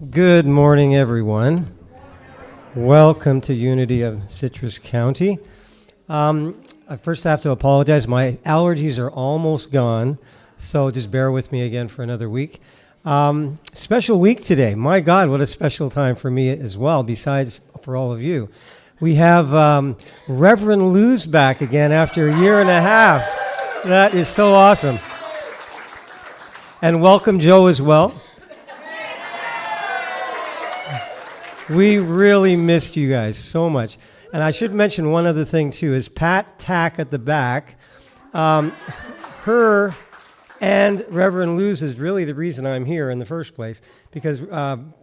Good morning, everyone. Welcome to Unity of Citrus County. I first have to apologize. My allergies are almost gone, so just bear with me again for another week. Special week today. My God, what a special time for me as well, besides for all of you. We have Reverend Luz back again after a year and a half. That is so awesome. And welcome, Joe, as well. We really missed you guys so much. And I should mention one other thing, too, is Pat Tack at the back. Her and Reverend Luz is really the reason I'm here in the first place, because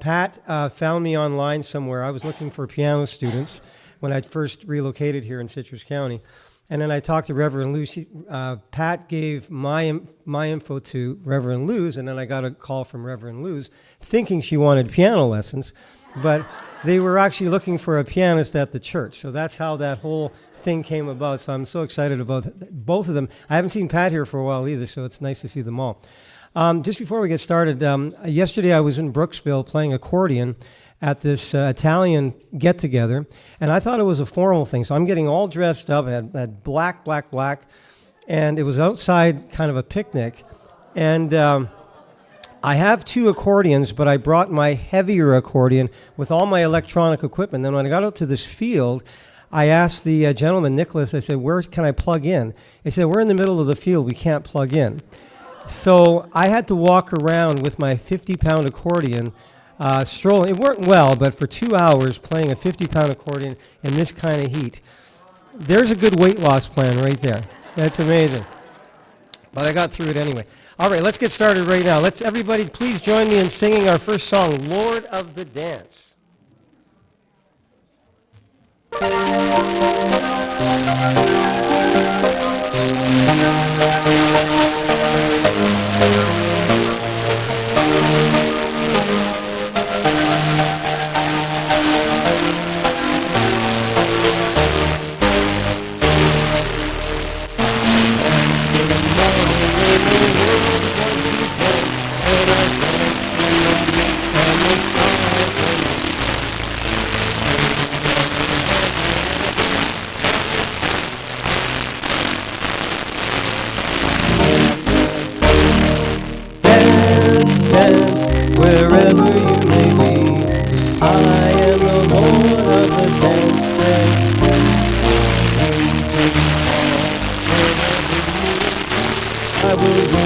Pat found me online somewhere. I was looking for piano students when I first relocated here in Citrus County. And then I talked to Reverend Luz. Pat gave my info to Reverend Luz, and then I got a call from Reverend Luz thinking she wanted piano lessons. But they were actually looking for a pianist at the church. So that's how that whole thing came about. So I'm so excited about both of them. I haven't seen Pat here for a while either, so it's nice to see them all. Just before we get started, yesterday I was in Brooksville playing accordion at this Italian get-together, and I thought it was a formal thing. So I'm getting all dressed up. I had black, and it was outside kind of a picnic. And I have two accordions, but I brought my heavier accordion with all my electronic equipment. Then when I got out to this field, I asked the gentleman, Nicholas, I said, where can I plug in? He said, we're in the middle of the field. We can't plug in. So I had to walk around with my 50-pound accordion, strolling. It worked well, but for 2 hours playing a 50-pound accordion in this kind of heat, there's a good weight loss plan right there. That's amazing. But I got through it anyway. All right, let's get started right now. Let's everybody please join me in singing our first song, Lord of the Dance. Dance wherever you may be. I am the Lord of the dancing. I will be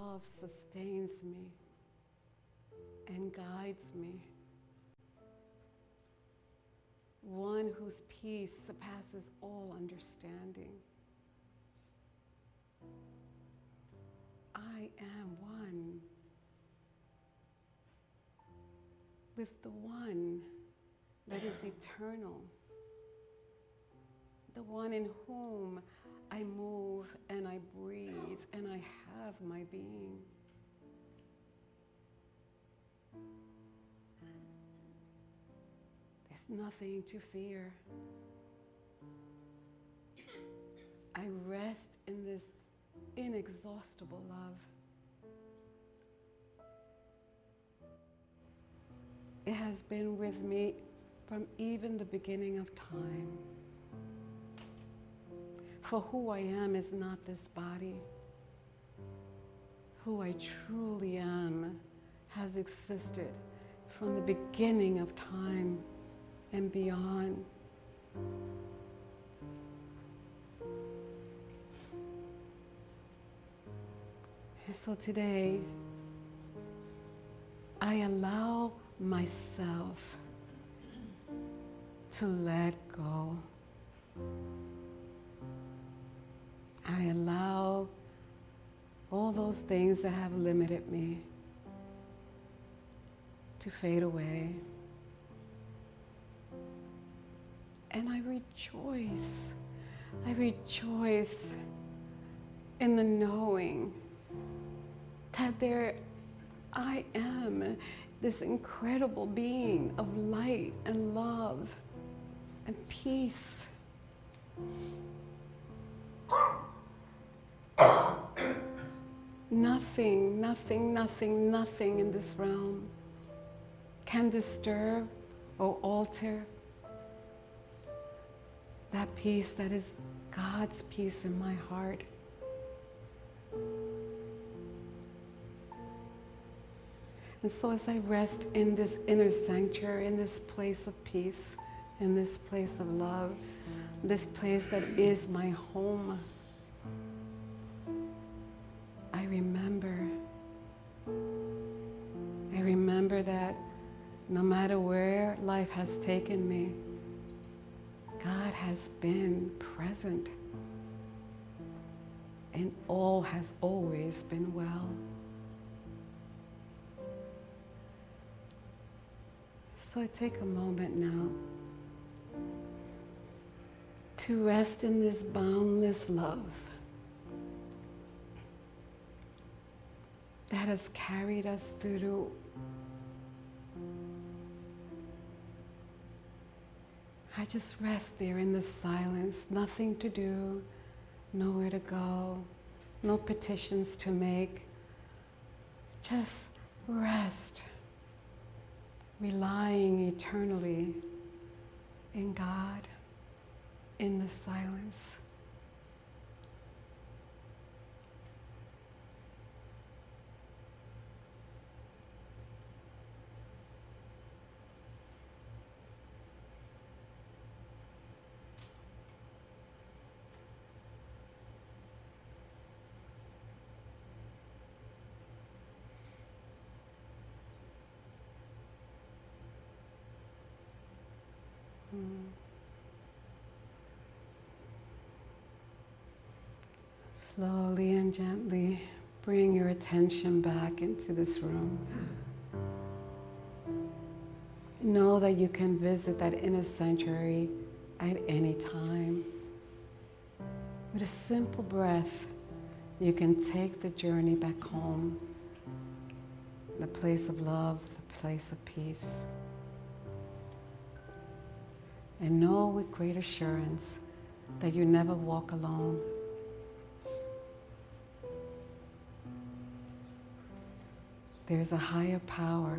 love sustains me and guides me. One whose peace surpasses all understanding. I am one with the one that is eternal, the one in whom I move and I breathe and I have my being. There's nothing to fear. I rest in this inexhaustible love. It has been with me from even the beginning of time. For who I am is not this body. Who I truly am has existed from the beginning of time and beyond. And so today, I allow myself to let go. I allow all those things that have limited me to fade away. And I rejoice. I rejoice in the knowing that there I am, this incredible being of light and love and peace. Nothing, nothing, nothing, nothing in this realm can disturb or alter that peace that is God's peace in my heart. And so as I rest in this inner sanctuary, in this place of peace, in this place of love, this place that is my home, I remember that no matter where life has taken me, God has been present, and all has always been well. So I take a moment now to rest in this boundless love that has carried us through I just rest there in the silence, nothing to do, nowhere to go, no petitions to make. Just rest, relying eternally in God, in the silence. Slowly and gently bring your attention back into this room. Know that you can visit that inner sanctuary at any time. With a simple breath, you can take the journey back home, the place of love, the place of peace. And know with great assurance that you never walk alone. There is a higher power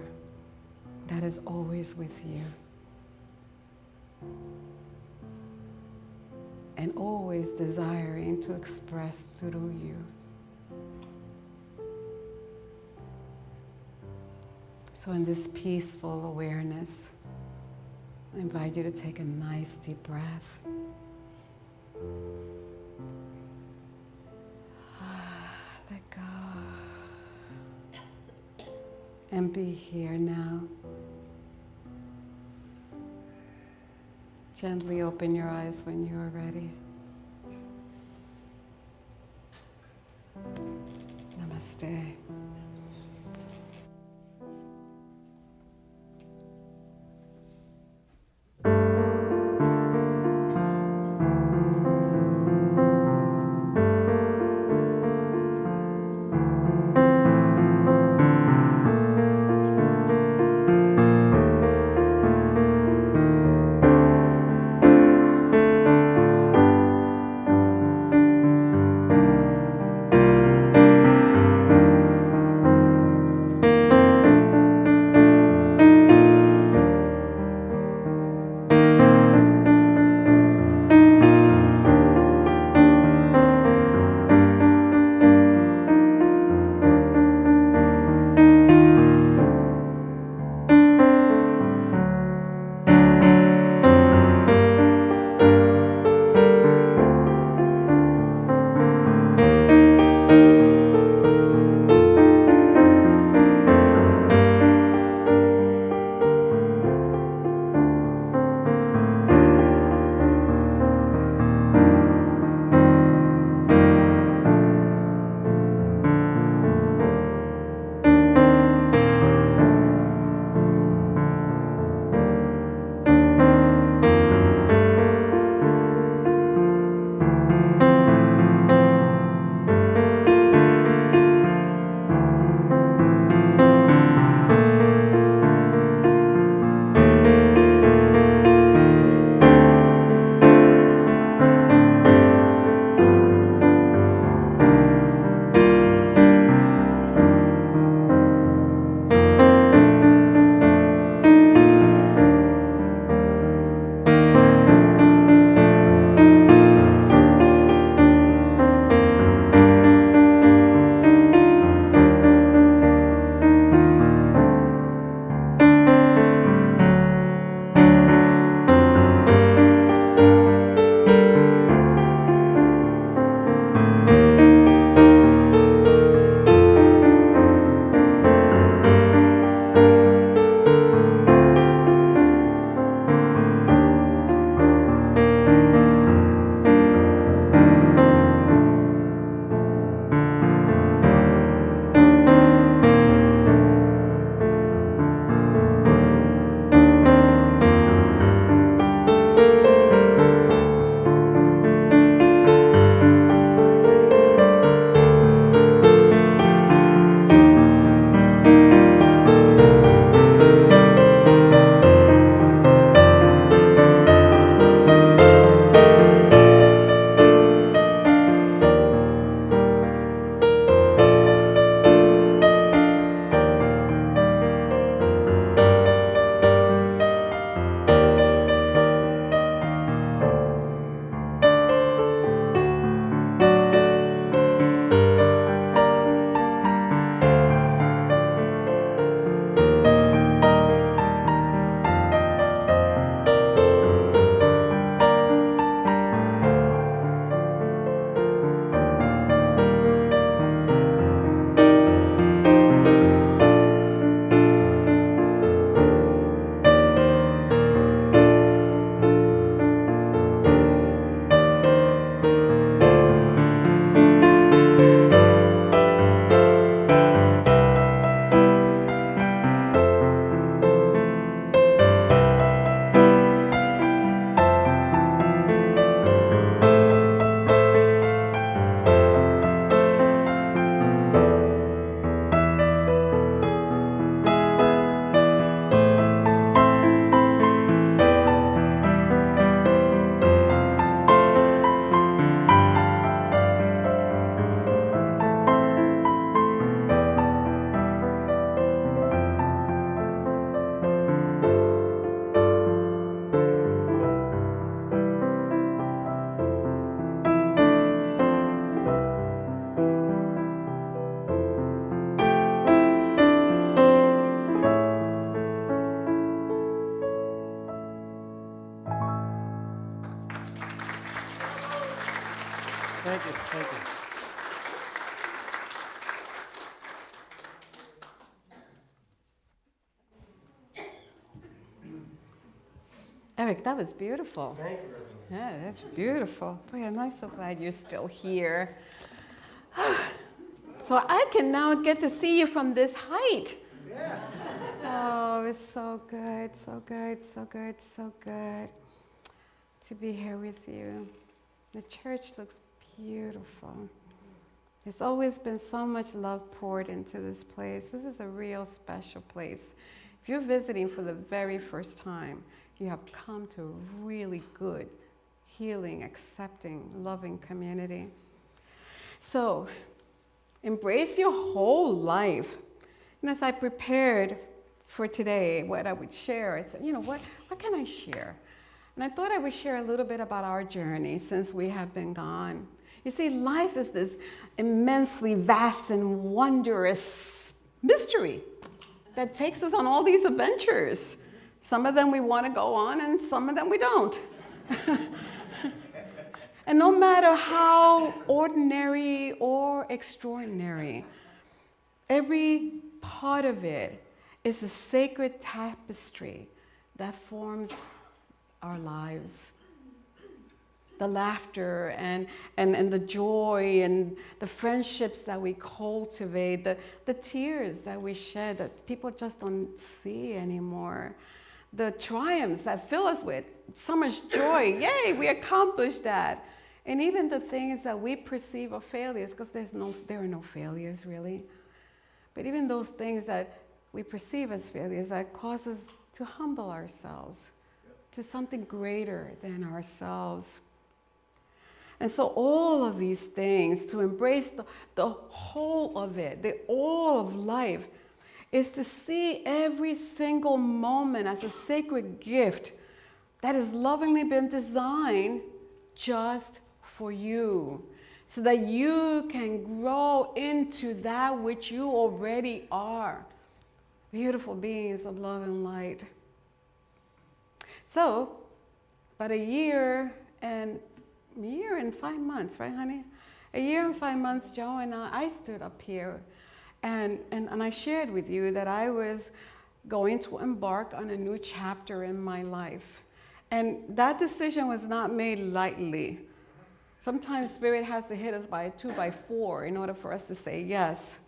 that is always with you and always desiring to express through you. So in this peaceful awareness, I invite you to take a nice deep breath. Let go. and be here now. Gently open your eyes when you are ready. Namaste. Thank you. Thank you. Eric, that was beautiful. Thank you. Yeah, that's beautiful. Boy, am I so glad you're still here. So I can now get to see you from this height. Yeah. Oh, it's so good, so good, so good, so good to be here with you. The church looks beautiful. There's always been so much love poured into this place. This is a real special place. If you're visiting for the very first time, you have come to a really good, healing, accepting, loving community. So, embrace your whole life. And as I prepared for today, what I would share, I said, what can I share? And I thought I would share a little bit about our journey since we have been gone. You see, life is this immensely vast and wondrous mystery that takes us on all these adventures. Some of them we want to go on, and some of them we don't. And no matter how ordinary or extraordinary, every part of it is a sacred tapestry that forms our lives. The laughter and the joy and the friendships that we cultivate, the tears that we shed that people just don't see anymore, the triumphs that fill us with so much joy. Yay, we accomplished that. And even the things that we perceive are failures, because there are no failures really. But even those things that we perceive as failures that cause us to humble ourselves to something greater than ourselves. And so all of these things, to embrace the whole of it, the all of life, is to see every single moment as a sacred gift that has lovingly been designed just for you, so that you can grow into that which you already are, beautiful beings of love and light. So, about a year and 5 months, right, honey? A year and 5 months, Joe and I stood up here and I shared with you that I was going to embark on a new chapter in my life. And that decision was not made lightly. Sometimes Spirit has to hit us by a 2x4 in order for us to say yes.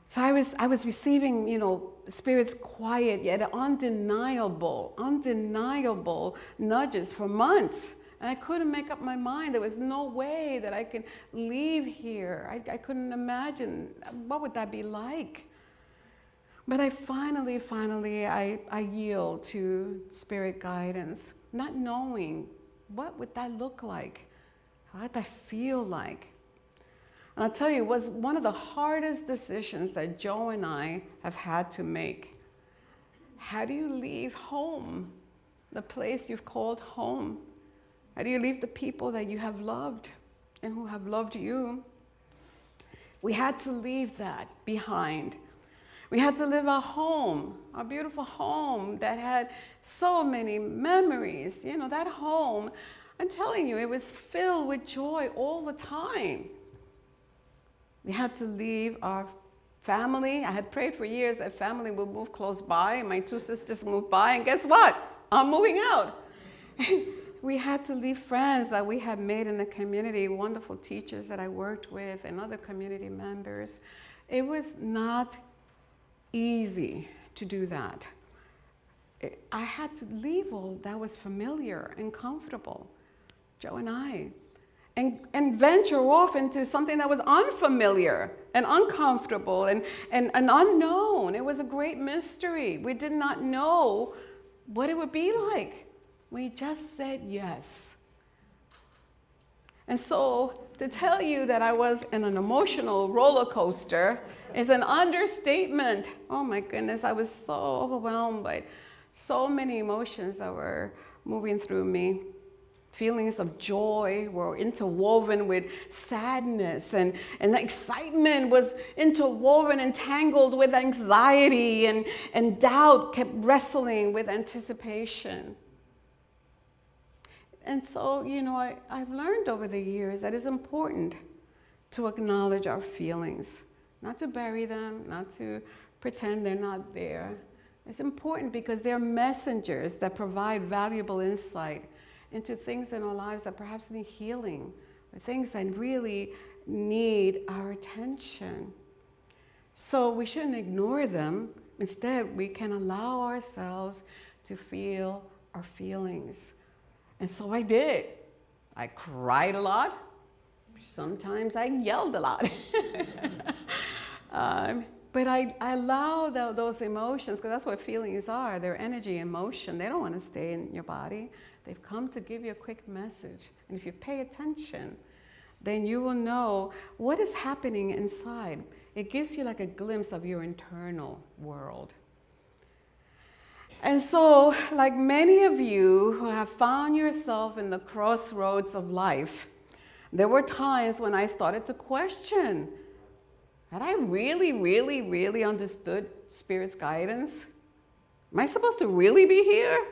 So I was receiving, Spirit's quiet yet undeniable nudges for months. And I couldn't make up my mind. There was no way that I could leave here. I couldn't imagine what would that be like. But I finally, I yield to Spirit guidance, not knowing what would that look like, how would that feel like. And I'll tell you, it was one of the hardest decisions that Joe and I have had to make. How do you leave home, the place you've called home? How do you leave the people that you have loved and who have loved you? We had to leave that behind. We had to leave our home, our beautiful home that had so many memories. That home, I'm telling you, it was filled with joy all the time. We had to leave our family. I had prayed for years that family would move close by. My 2 sisters moved by, and guess what? I'm moving out. We had to leave friends that we had made in the community, wonderful teachers that I worked with and other community members. It was not easy to do that. I had to leave all that was familiar and comfortable, Joe and I, and venture off into something that was unfamiliar and uncomfortable and unknown. It was a great mystery. We did not know what it would be like. We just said yes. And so to tell you that I was in an emotional roller coaster is an understatement. Oh my goodness, I was so overwhelmed by so many emotions that were moving through me. Feelings of joy were interwoven with sadness, and the excitement was interwoven and tangled with anxiety, and doubt kept wrestling with anticipation. And so, I've learned over the years that it's important to acknowledge our feelings, not to bury them, not to pretend they're not there, It's important because they're messengers that provide valuable insight into things in our lives that perhaps need healing, or things that really need our attention. So we shouldn't ignore them. Instead, we can allow ourselves to feel our feelings. And so I did. I cried a lot. Sometimes I yelled a lot. But I allow those emotions, because that's what feelings are. They're energy and motion. They don't want to stay in your body. They've come to give you a quick message. And if you pay attention, then you will know what is happening inside. It gives you like a glimpse of your internal world. And so, like many of you who have found yourself in the crossroads of life, there were times when I started to question, had I really understood Spirit's guidance? Am I supposed to really be here?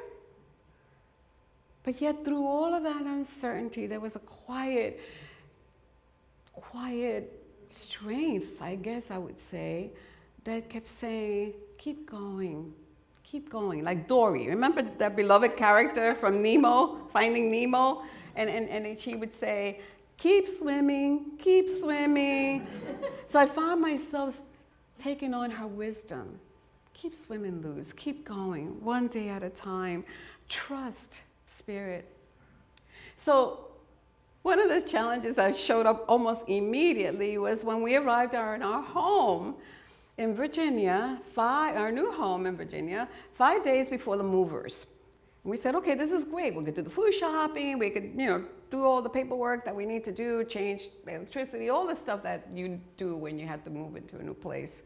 But yet through all of that uncertainty, there was a quiet strength, I guess I would say, that kept saying, keep going. Keep going. Like Dory. Remember that beloved character from Nemo, Finding Nemo? And she would say, keep swimming, keep swimming. So I found myself taking on her wisdom. Keep swimming, Luz. Keep going, one day at a time. Trust Spirit. So one of the challenges that showed up almost immediately was when we arrived in our home in Virginia, our new home in Virginia, 5 days before the movers. And we said, okay, this is great. We could do the food shopping. We could, do all the paperwork that we need to do, change electricity, all the stuff that you do when you have to move into a new place.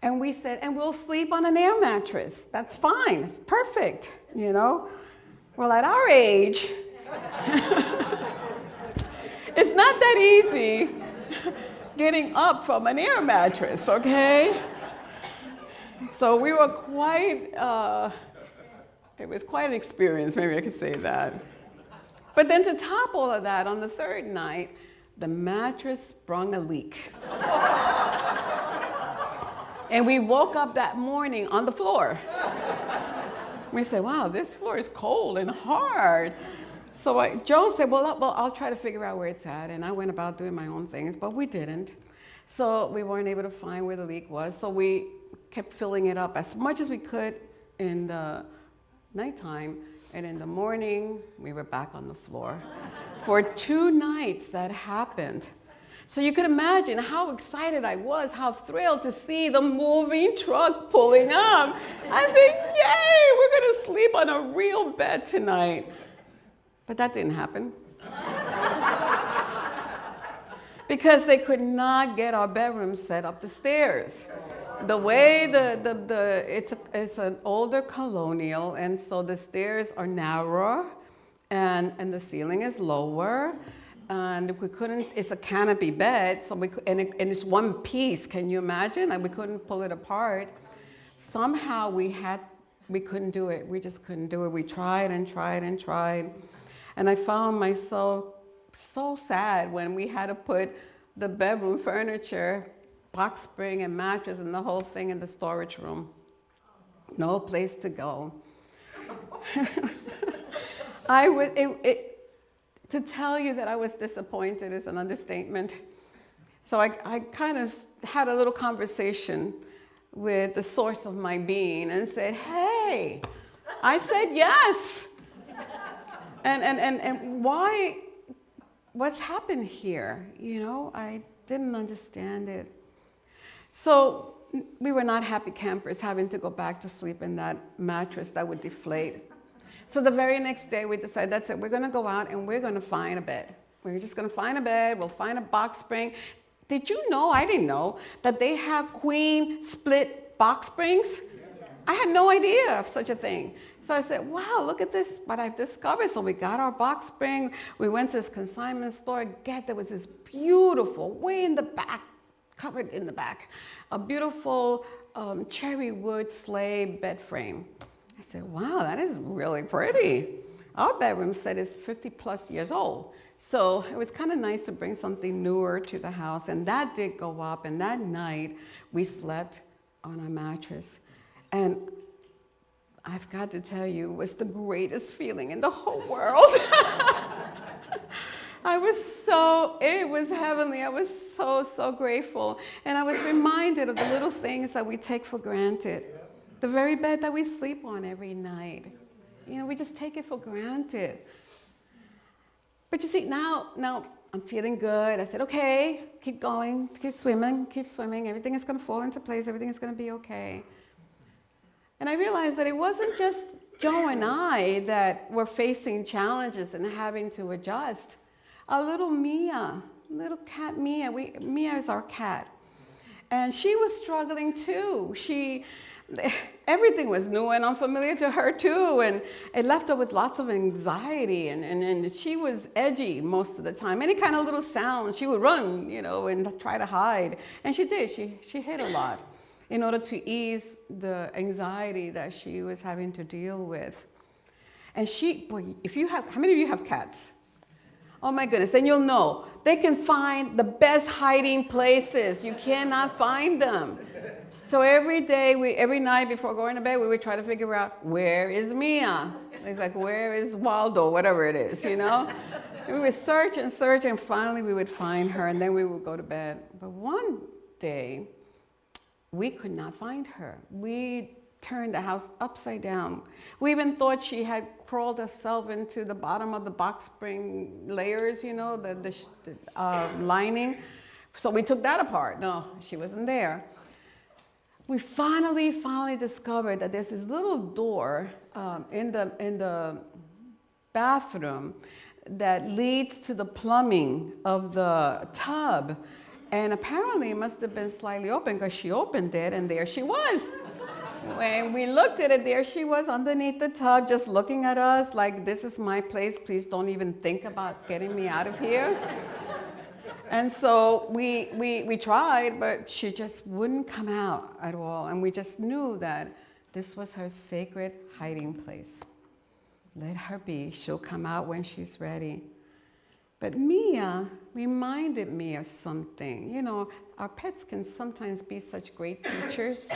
And we said, and we'll sleep on an air mattress. That's fine. It's perfect, Well, at our age, it's not that easy getting up from an air mattress, okay? So we were it was quite an experience, maybe I could say that. But then to top all of that, on the third night, the mattress sprung a leak. And we woke up that morning on the floor. We said, wow, this floor is cold and hard. So Joe said, well, I'll try to figure out where it's at. And I went about doing my own things, but we didn't. So we weren't able to find where the leak was. So we kept filling it up as much as we could in the nighttime. And in the morning, we were back on the floor. For 2 nights that happened. So you could imagine how excited I was, how thrilled to see the moving truck pulling up. I think, yay, we're going to sleep on a real bed tonight. But that didn't happen. Because they could not get our bedroom set up the stairs. The way it's an older colonial, and so the stairs are narrower, and the ceiling is lower, and we couldn't. It's a canopy bed, so and it's one piece. Can you imagine? And we couldn't pull it apart. Somehow we couldn't do it. We just couldn't do it. We tried and tried and tried. And I found myself so sad when we had to put the bedroom furniture, box spring and mattress and the whole thing in the storage room. No place to go. To tell you that I was disappointed is an understatement. So I kind of had a little conversation with the source of my being and said, hey, I said yes. And why, what's happened here? I didn't understand it. So we were not happy campers having to go back to sleep in that mattress that would deflate. So the very next day we decided, that's it, we're gonna go out and we're gonna find a bed. We're just gonna find a bed, we'll find a box spring. Did you know, I didn't know, that they have queen split box springs? I had no idea of such a thing. So I said, wow, look at this, what I've discovered. So we got our box spring, we went to this consignment store, there was this beautiful, way in the back, covered in the back, a beautiful cherry wood sleigh bed frame. I said, wow, that is really pretty. Our bedroom set is 50 plus years old. So it was kind of nice to bring something newer to the house. And that did go up. And that night we slept on a mattress. And I've got to tell you, it was the greatest feeling in the whole world. It was heavenly. I was so grateful. And I was reminded of the little things that we take for granted. The very bed that we sleep on every night. You know, we just take it for granted. But you see, now I'm feeling good. I said, okay, keep going, keep swimming. Everything is going to fall into place. Everything is going to be okay. And I realized that it wasn't just Joe and I that were facing challenges and having to adjust. Our little Mia, little cat Mia, Mia is our cat. And she was struggling too. Everything was new and unfamiliar to her too, and it left her with lots of anxiety, and she was edgy most of the time. Any kind of little sound, she would run, you know, and try to hide. And she did, she hid a lot in order to ease the anxiety that she was having to deal with. And how many of you have cats? Oh my goodness, then you'll know. They can find the best hiding places. You cannot find them. So every night before going to bed, we would try to figure out, where is Mia? It's like, where is Waldo? Whatever it is, you know? And we would search, and finally we would find her, and then we would go to bed. But one day, we could not find her. We turned the house upside down. We even thought she had crawled herself into the bottom of the box spring layers, you know, the lining. So we took that apart. No, she wasn't there. We finally discovered that there's this little door in the bathroom that leads to the plumbing of the tub. And apparently it must have been slightly open, because she opened it and there she was. When we looked at it, there she was underneath the tub, just looking at us like, this is my place, please don't even think about getting me out of here. And so we tried, but she just wouldn't come out at all. And we just knew that this was her sacred hiding place. Let her be. She'll come out when she's ready. But Mia reminded me of something. You know, our pets can sometimes be such great teachers.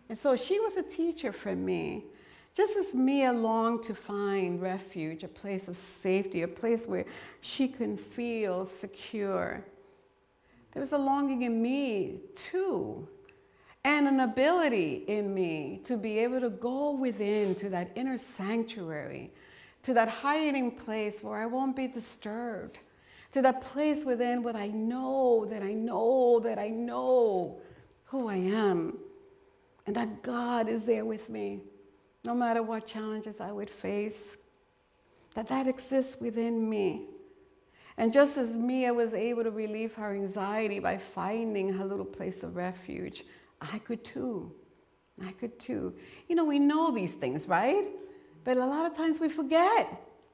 And so she was a teacher for me. Just as Mia longed to find refuge, a place of safety, a place where she can feel secure, there was a longing in me too, and an ability in me to be able to go within to that inner sanctuary, to that hiding place where I won't be disturbed, to that place within where I know who I am, and that God is there with me. No matter what challenges I would face, that exists within me. And just as Mia was able to relieve her anxiety by finding her little place of refuge, I could too. You know, we know these things, right? But a lot of times we forget.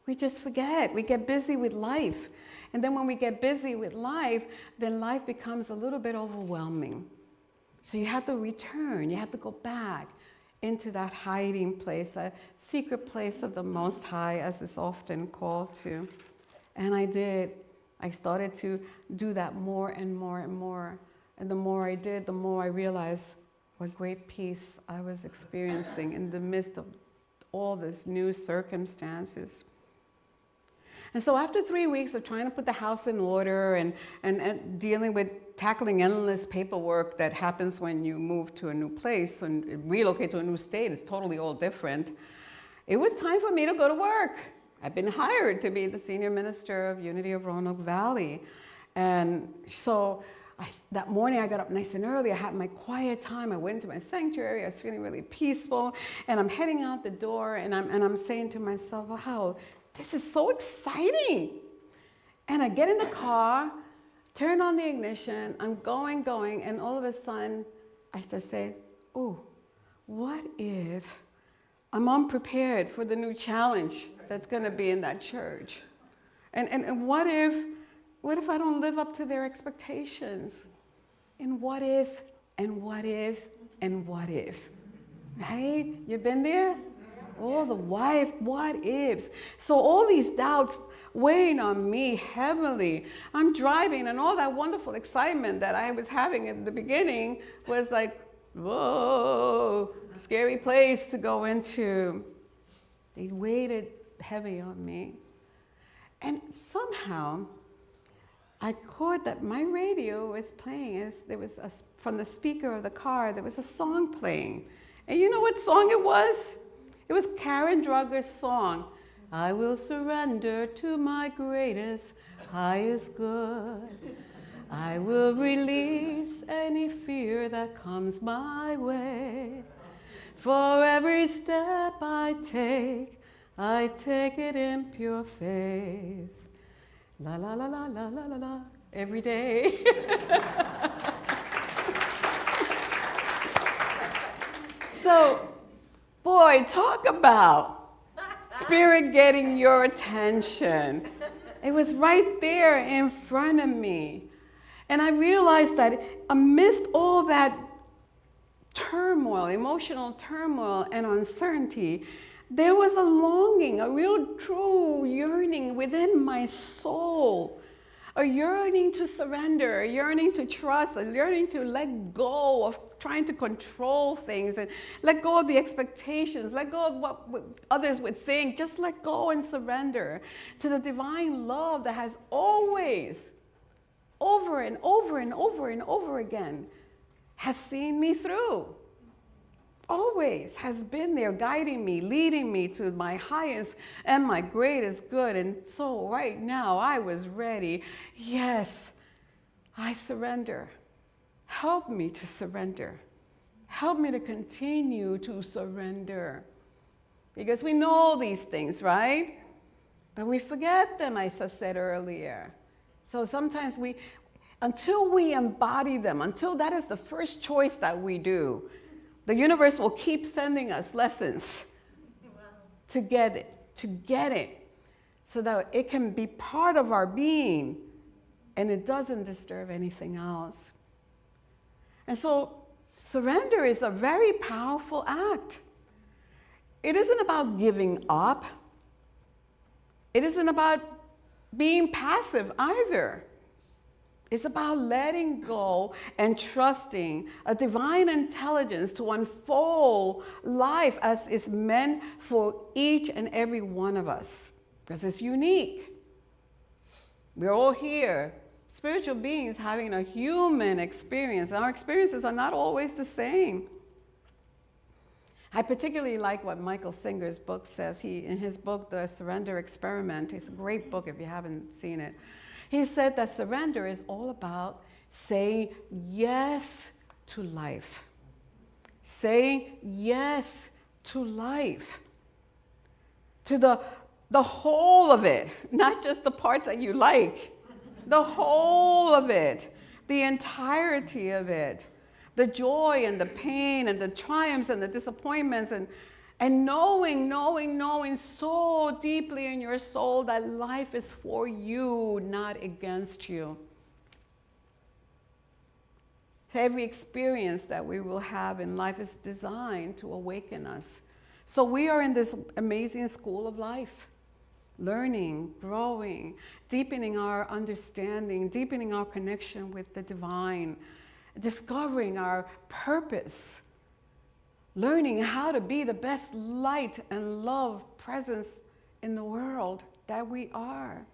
We just forget. We get busy with life. And then when we get busy with life, then life becomes a little bit overwhelming. So you have to return. You have to go back into that hiding place, a secret place of the Most High, as it's often called to. And I did. I started to do that more and more and more. And the more I did, the more I realized what great peace I was experiencing in the midst of all these new circumstances. And so after 3 weeks of trying to put the house in order and dealing with tackling endless paperwork that happens when you move to a new place and relocate to a new state, it's totally all different, it was time for me to go to work. I've been hired to be the senior minister of Unity of Roanoke Valley. And so that morning I got up nice and early. I had my quiet time. I went into my sanctuary. I was feeling really peaceful. And I'm heading out the door and I'm saying to myself, wow, this is so exciting. And I get in the car, turn on the ignition, I'm going, and all of a sudden I start saying, oh, what if I'm unprepared for the new challenge that's going to be in that church? And what if I don't live up to their expectations? And what if, right? You've been there? Oh, the what ifs. So all these doubts weighing on me heavily. I'm driving and all that wonderful excitement that I was having at the beginning was like, whoa, it's scary place to go into. They weighted heavy on me. And somehow, I caught that my radio was playing. There was from the speaker of the car, there was a song playing. And you know what song it was? It was Karen Drugger's song, I will surrender to my greatest, highest good. I will release any fear that comes my way. For every step I take it in pure faith. La la la la la la la la, every day. So, boy, talk about spirit getting your attention. It was right there in front of me. And I realized that amidst all that turmoil, emotional turmoil and uncertainty, there was a longing, a real true yearning within my soul, a yearning to surrender, a yearning to trust, a yearning to let go of trying to control things and let go of the expectations, let go of what others would think, just let go and surrender to the divine love that has always, over and over and over and over again, has seen me through. Always has been there guiding me, leading me to my highest and my greatest good. And so right now I was ready. Yes, I surrender. Help me to surrender. Help me to continue to surrender. Because we know these things, right? But we forget them, as I said earlier. So sometimes until we embody them, until that is the first choice that we do, the universe will keep sending us lessons to get it, so that it can be part of our being and it doesn't disturb anything else. And so surrender is a very powerful act. It isn't about giving up. It isn't about being passive either. It's about letting go and trusting a divine intelligence to unfold life as is meant for each and every one of us, because it's unique. We're all here, spiritual beings having a human experience, and our experiences are not always the same. I particularly like what Michael Singer's book says. In his book, The Surrender Experiment, it's a great book if you haven't seen it. He said that surrender is all about saying yes to life. Saying yes to life. To the whole of it, not just the parts that you like. The whole of it. The entirety of it. The joy and the pain and the triumphs and the disappointments and knowing so deeply in your soul that life is for you, not against you. Every experience that we will have in life is designed to awaken us. So we are in this amazing school of life, learning, growing, deepening our understanding, deepening our connection with the divine, discovering our purpose, learning how to be the best light and love presence in the world that we are.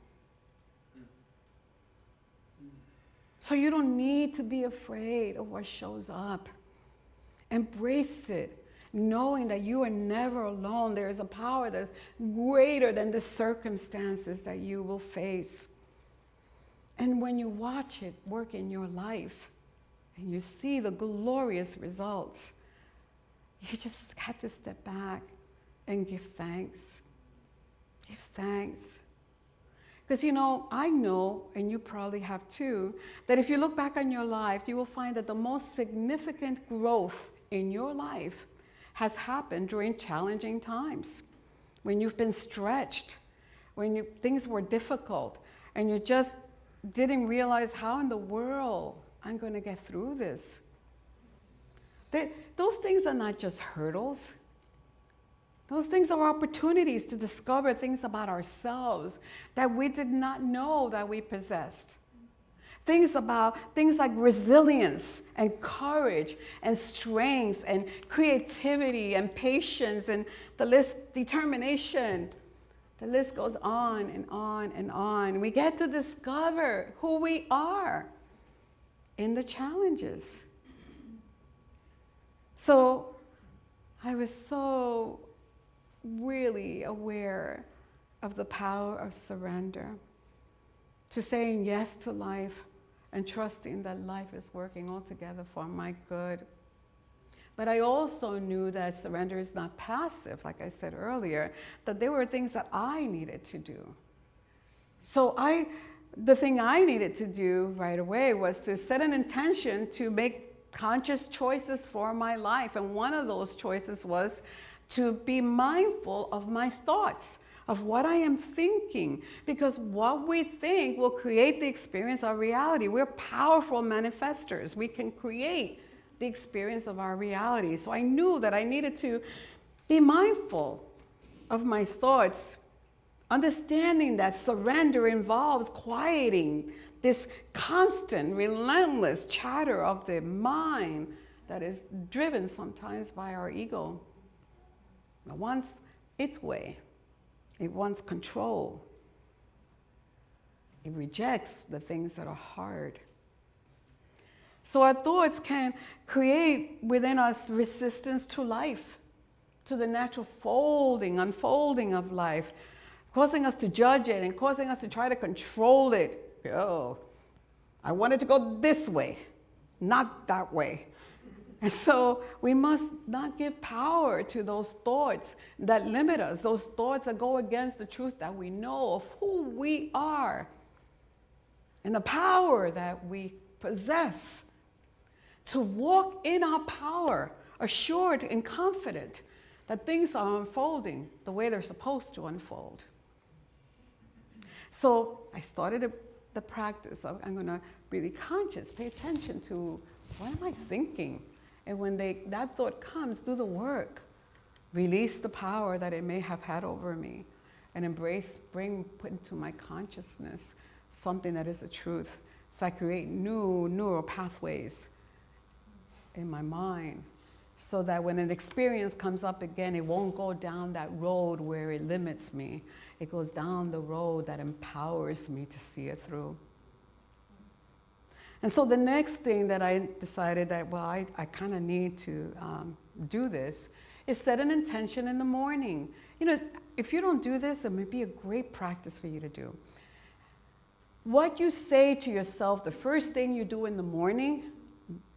So you don't need to be afraid of what shows up. Embrace it, knowing that you are never alone. There is a power that's greater than the circumstances that you will face. And when you watch it work in your life, and you see the glorious results, you just have to step back and give thanks. Give thanks. Because I know, and you probably have too, that if you look back on your life, you will find that the most significant growth in your life has happened during challenging times, when you've been stretched, when things were difficult, and you just didn't realize how in the world I'm going to get through this. Those things are not just hurdles. Those things are opportunities to discover things about ourselves that we did not know that we possessed. Things like resilience and courage and strength and creativity and patience and determination. The list goes on and on and on. We get to discover who we are in the challenges. So I was so really aware of the power of surrender, to saying yes to life and trusting that life is working all together for my good. But I also knew that surrender is not passive, like I said earlier, that there were things that I needed to do. So the thing I needed to do right away was to set an intention to make conscious choices for my life. And one of those choices was to be mindful of my thoughts, of what I am thinking, because what we think will create the experience of reality. We're powerful manifestors. We can create the experience of our reality. So I knew that I needed to be mindful of my thoughts, understanding that surrender involves quieting this constant, relentless chatter of the mind that is driven sometimes by our ego. It wants its way. It wants control. It rejects the things that are hard. So our thoughts can create within us resistance to life, to the natural unfolding of life, causing us to judge it and causing us to try to control it. Oh, I want it to go this way, not that way. And so we must not give power to those thoughts that limit us, those thoughts that go against the truth that we know of who we are and the power that we possess to walk in our power, assured and confident that things are unfolding the way they're supposed to unfold. So I started the practice of, I'm going to really pay attention to what am I thinking? And when that thought comes, do the work. Release the power that it may have had over me and put into my consciousness something that is the truth. So I create new neural pathways in my mind so that when an experience comes up again, it won't go down that road where it limits me. It goes down the road that empowers me to see it through. And so the next thing that I decided that, I kind of need to do this is set an intention in the morning. You know, if you don't do this, it may be a great practice for you to do. What you say to yourself the first thing you do in the morning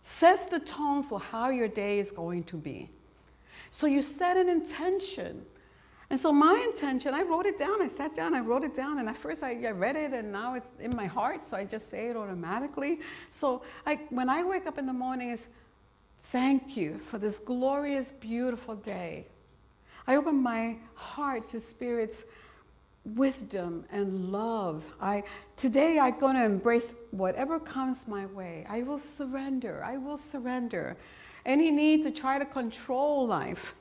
sets the tone for how your day is going to be. So you set an intention. And so my intention, I wrote it down. I sat down, I wrote it down, and at first I read it, and now it's in my heart, so I just say it automatically. So when I wake up in the morning, it's thank you for this glorious, beautiful day. I open my heart to Spirit's wisdom and love. Today I'm going to embrace whatever comes my way. I will surrender. Any need to try to control life.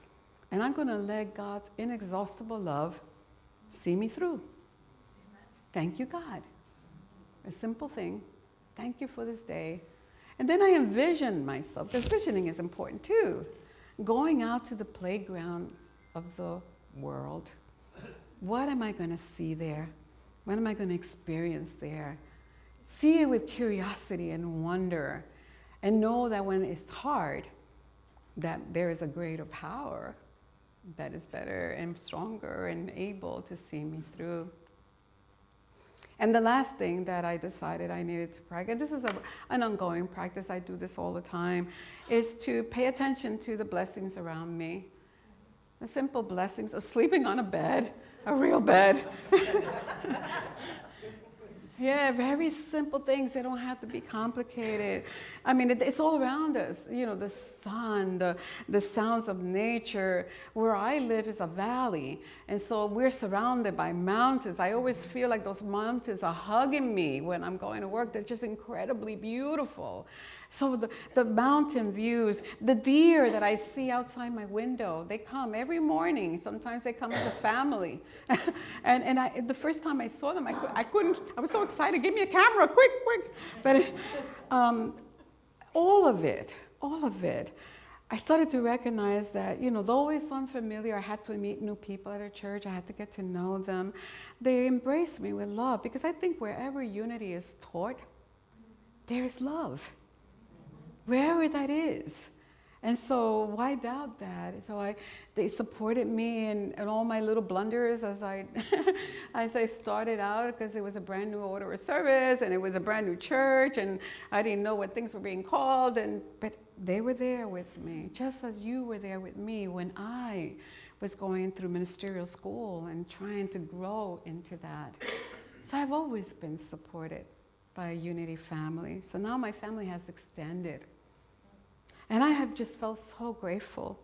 And I'm going to let God's inexhaustible love see me through. Amen. Thank you, God. A simple thing. Thank you for this day. And then I envision myself, because visioning is important too, going out to the playground of the world. What am I going to see there? What am I going to experience there? See it with curiosity and wonder, and know that when it's hard, that there is a greater power that is better and stronger and able to see me through. And the last thing that I decided I needed to practice, this is an ongoing practice, I do this all the time, is to pay attention to the blessings around me. The simple blessings of sleeping on a bed, a real bed. Yeah, very simple things. They don't have to be complicated. I mean, it's all around us. You know, the sun, the sounds of nature. Where I live is a valley, and so we're surrounded by mountains. I always feel like those mountains are hugging me when I'm going to work. They're just incredibly beautiful. So the mountain views, the deer that I see outside my window, they come every morning. Sometimes they come as a family. and the first time I saw them, I couldn't, I was so excited, give me a camera, quick. But all of it, I started to recognize that, though it's unfamiliar, I had to meet new people at a church, I had to get to know them. They embraced me with love, because I think wherever unity is taught, there is love. Wherever that is. And so why doubt that? So they supported me in all my little blunders as I started out, because it was a brand new order of service and it was a brand new church and I didn't know what things were being called, but they were there with me, just as you were there with me when I was going through ministerial school and trying to grow into that. So I've always been supported by a Unity family. So now my family has extended. And I have just felt so grateful,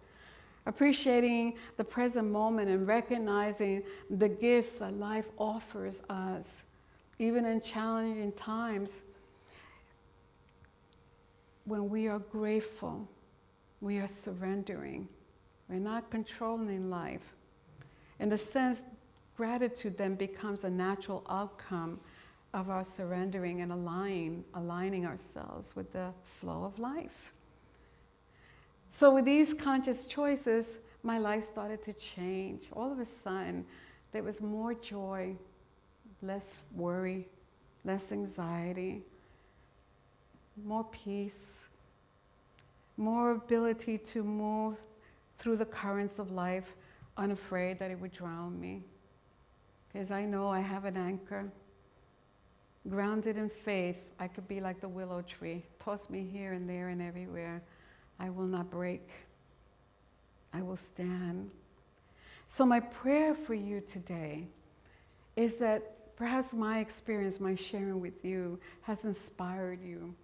appreciating the present moment and recognizing the gifts that life offers us, even in challenging times. When we are grateful, we are surrendering. We're not controlling life. In the sense, gratitude then becomes a natural outcome of our surrendering and aligning ourselves with the flow of life. So with these conscious choices, my life started to change. All of a sudden, there was more joy, less worry, less anxiety, more peace, more ability to move through the currents of life, unafraid that it would drown me. Because I know I have an anchor. Grounded in faith, I could be like the willow tree. Toss me here and there and everywhere. I will not break. I will stand. So my prayer for you today is that perhaps my experience, my sharing with you, has inspired you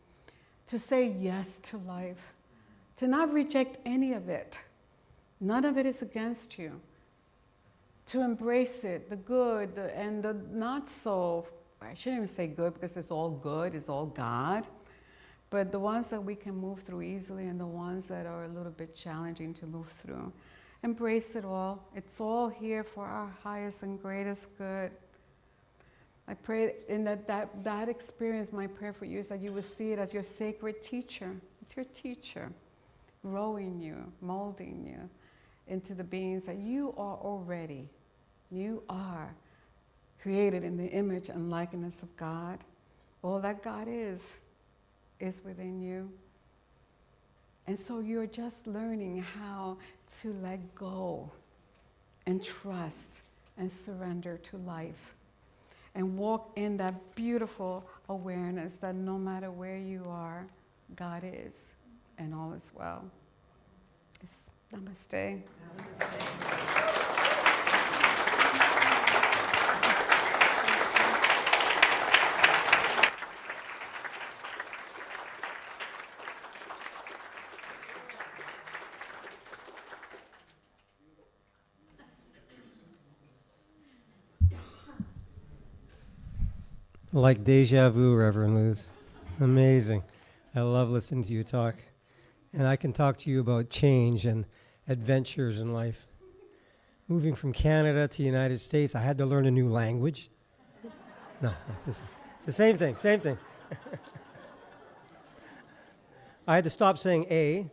to say yes to life, to not reject any of it. None of it is against you. To embrace it, the good and the not so, I shouldn't even say good because it's all good, it's all God. But the ones that we can move through easily and the ones that are a little bit challenging to move through. Embrace it all. It's all here for our highest and greatest good. I pray in that experience, my prayer for you is that you will see it as your sacred teacher. It's your teacher, growing you, molding you into the beings that you are already. You are created in the image and likeness of God. All that God is within you. And so you're just learning how to let go and trust and surrender to life and walk in that beautiful awareness that no matter where you are, God is and all is well. Namaste. Namaste. Like deja vu, Reverend Luz. Amazing. I love listening to you talk. And I can talk to you about change and adventures in life. Moving from Canada to the United States, I had to learn a new language. No, it's the same thing. I had to stop saying A.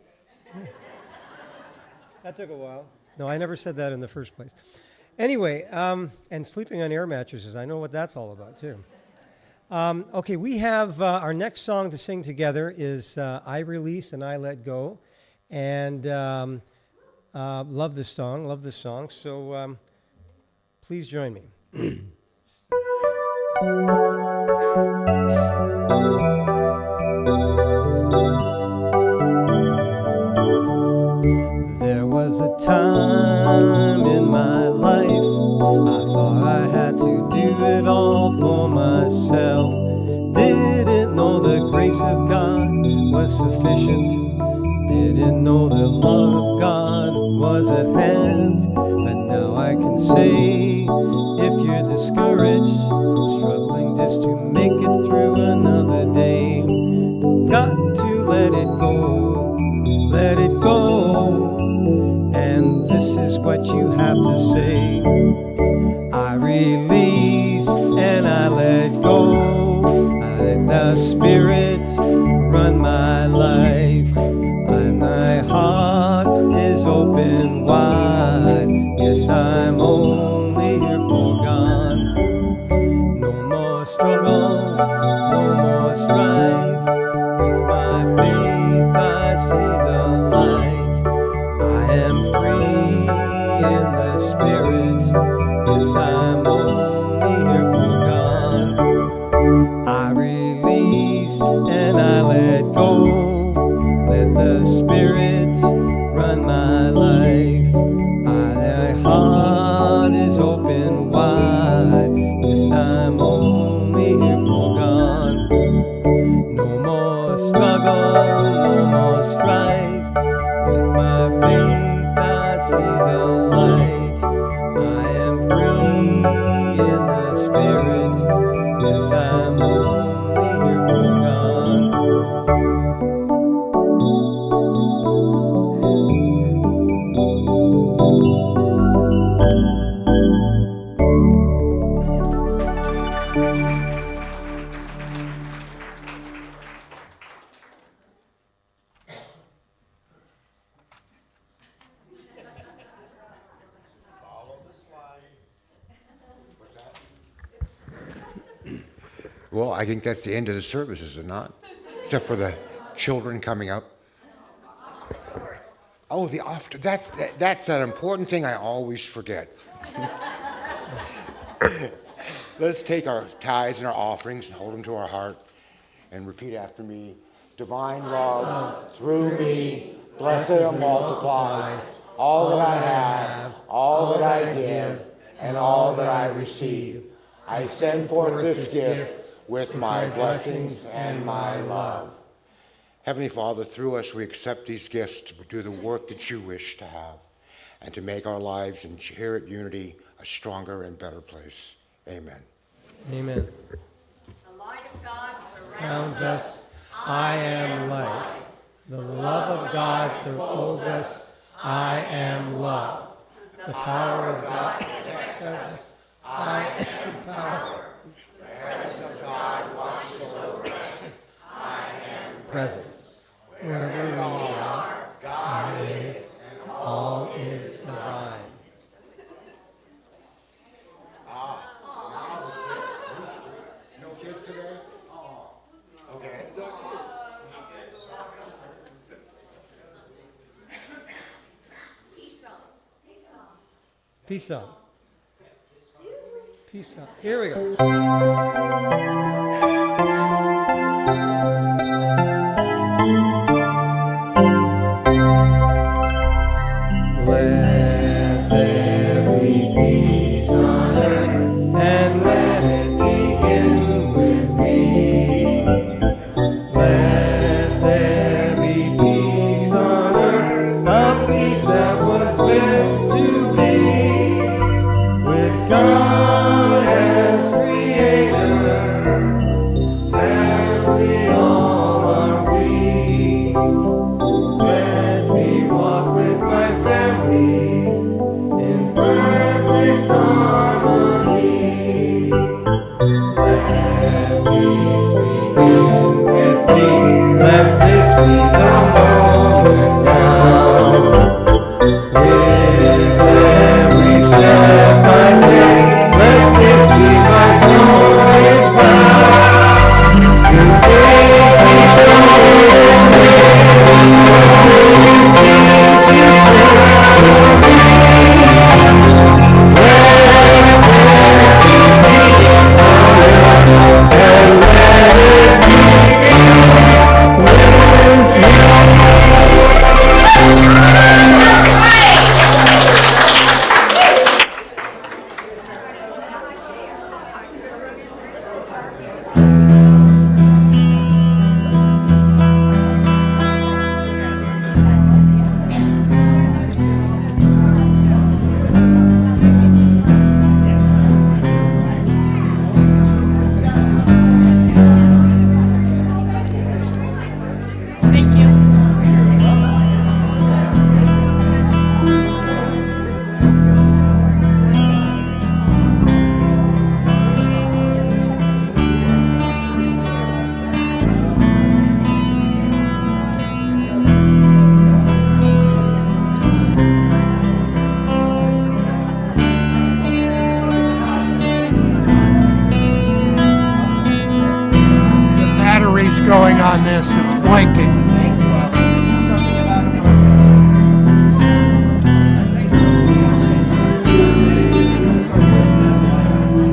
That took a while. No, I never said that in the first place. Anyway, and sleeping on air mattresses, I know what that's all about, too. Okay, we have our next song to sing together is I Release and I Let Go. And love this song. So please join me. There was a time in my life I thought I had to do it all for myself. Didn't know the grace of God was sufficient. Didn't know the love of God was at hand. But now I can say, if you're discouraged, struggling just to make it through another day, got to let open wide. Yes, I'm only here for God. No more struggles, no more strife. With my faith I see the light. I am free in the spirit. Yes, I'm only here for God. I release and I let go. Let the spirit run my life. My heart is open wide. Yes, I'm only here for God. No more struggle, no more strife. With my faith I see the light. I am free in the spirit. Yes, I'm only here for God. Well, I think that's the end of the service, is it not? Except for the children coming up. Oh, the after. That's an important thing I always forget. Let's take our tithes and our offerings and hold them to our heart and repeat after me. Divine love through me, blessed and multiplies all that I have, all that I give, and all that I receive. I send forth this gift with my blessings and my love. Heavenly Father, through us we accept these gifts to do the work that you wish to have and to make our lives and here at Unity a stronger and better place. Amen. Amen. The light of God Surrounds us. I am light. The love of God surrounds us. I am love. The power of God protects us. I am power. The presence of God watches over us. I am presence. Wherever we are, God is, and all is divine. No kids today? Okay. Peace out. Peace out. Here we go. Let there be peace on earth, and let it begin with me. Let there be peace on earth, a peace that was meant to be, with God as creator, going on this. It's blinking.